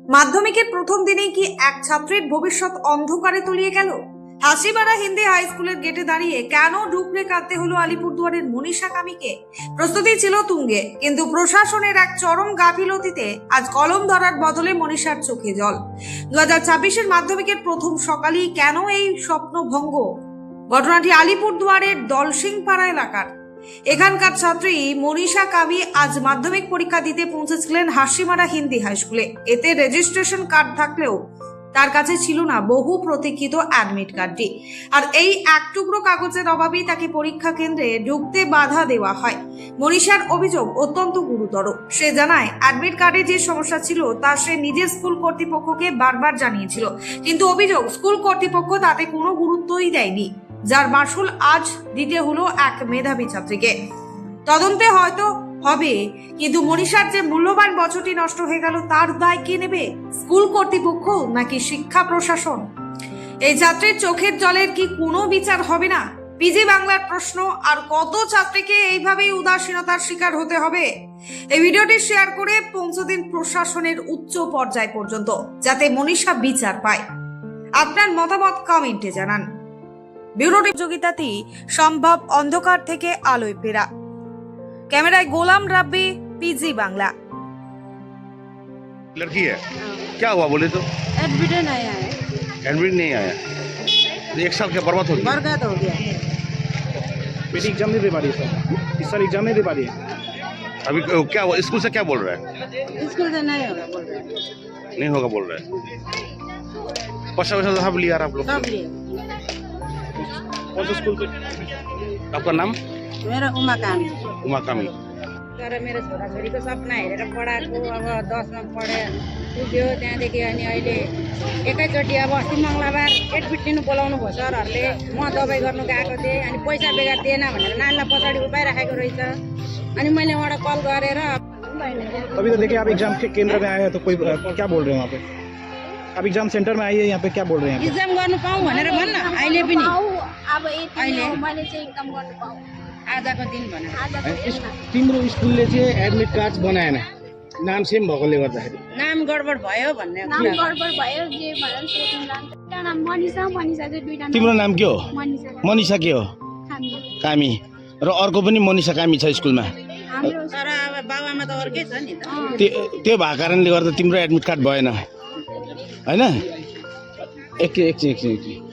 মাধ্যমিকের প্রথম দিনেই কি এক ছাত্রের ভবিষ্যৎ অন্ধকারে তলিয়ে গেল? হাসিমারা হিন্দি হাই স্কুলের গেটে দাঁড়িয়ে কেন ডুকরে কাঁদতে হলো আলিপুরদুয়ারের মনীষা কামিকে? প্রস্তুতি ছিল তুঙ্গে, কিন্তু প্রশাসনের এক চরম গাফিলতিতে আজ কলম ধরার বদলে মনীষার চোখে জল। 2026-এর মাধ্যমিকের প্রথম সকালেই কেন এই স্বপ্ন ভঙ্গ? ঘটনাটি আলিপুরদুয়ারের দলসিংপাড়া এলাকার। এখানকার ছাত্রী মনীষা কামি আজ মাধ্যমিক পরীক্ষা দিতে পৌঁছেছিলেন হাসিমারা হিন্দি হাই স্কুলে। এতে রেজিস্ট্রেশন কার্ড থাকলেও তার কাছে ছিল না বহু প্রতীক্ষিত অ্যাডমিট কার্ডটি। আর এই এক টুকরো কাগজের অভাবেই তাকে পরীক্ষা কেন্দ্রে ঢুকতে বাধা দেওয়া হয়। মনীষার অভিযোগ অত্যন্ত গুরুতর। সে জানায়, অ্যাডমিট কার্ডে যে সমস্যা ছিল তা সে নিজের স্কুল কর্তৃপক্ষকে বারবার জানিয়েছিল, কিন্তু অভিযোগ স্কুল কর্তৃপক্ষ তাতে কোনো গুরুত্বই দেয়নি, যার মাসুল আজ দিতে হলো এক মেধাবী ছাত্রীকে। তদন্তে হয়তো হবে, কিন্তু মনীষার যে মূল্যবান বছরটি নষ্ট হয়ে গেল তার দায় কে নেবে? স্কুল কর্তৃপক্ষ নাকি শিক্ষা প্রশাসন? এই ছাত্রীর চোখের জলের কি কোনো বিচার হবে না? পিজি বাংলার প্রশ্ন, আর কত ছাত্রীকে এইভাবেই উদাসীনতার শিকার হতে হবে? এই ভিডিওটি শেয়ার করে পৌঁছে দিন প্রশাসনের উচ্চ পর্যায় পর্যন্ত, যাতে মনীষা বিচার পায়। আপনার মতামত কমেন্টে জানান। ব্যুরো প্রতিযোগিতাতেই সম্ভব অন্ধকার থেকে আলোয় ফেরা। कैमराय गोलाम रब्बी, पीजी बांग्ला। लड़की है, क्या हुआ बोले तो? एडमिट नहीं आया है। एडमिट नहीं आया, एक साल क्या बर्बाद हो गया? बरबाद हो गया। बेटी एग्जाम नहीं दे पा रही है सर, इस साल एग्जाम नहीं दे पा रही है। अभी क्या हुआ? स्कूल से क्या बोल रहा है? स्कूल से नहीं होगा बोल रहे हैं। नहीं होगा बोल रहा है। पैसा वैसा सब लिया आप लोग? सब लिए। कौन सा स्कूल पे? आपका नाम? मेरा उमा काम उमा कामी। तर मेरो छोराछोरीको सपना हेरेर पढाएको, अब 10मा पढे पुग्यो, त्यहाँदेखि अनि अहिले एकैचोटि अब अस्ति मङ्गलबार एडमिट लिनु बोलाउनु भयो सरहरूले। म दबाई गर्नु गएको थिएँ, अनि पैसा बेगर दिएन भनेर नानीलाई पछाडि उपाइराखेको रहेछ। अनि मैले उहाँलाई कल गरेर अभी तो देखिए आप एग्जाम के केंद्र में आए हैं तो कोई क्या बोल रहे हैं वहाँ पे? आप एग्जाम सेंटर में आइए, यहाँ पे क्या बोल रहे हैं? इक्जाम गर्नु पाऊँ भनेर भन्न अहिले पनि अब अहिले मैले चाहिँ एकदम गर्नु पाऊँ आजको दिन भनेर। तिम्रो स्कुलले चाहिँ एडमिट कार्ड बनाएन, नाम सेम भएकोले गर्दाखेरि नाम गडबड भयो भन्ने नाम गडबड भयो जे भनेर सोध्नुला। एउटा नाम मनिषा चाहिँ दुईटा तिम्रो नाम के हो? मनिषा मनिषा के हो? हाम्रो कामी र अर्को पनि मनिषा कामी छ स्कुलमा। तर अब बाबामा त अर्कै छ नि त। त्यो भएको कारणले गर्दा तिम्रो एडमिट कार्ड भएन होइन? एकछिन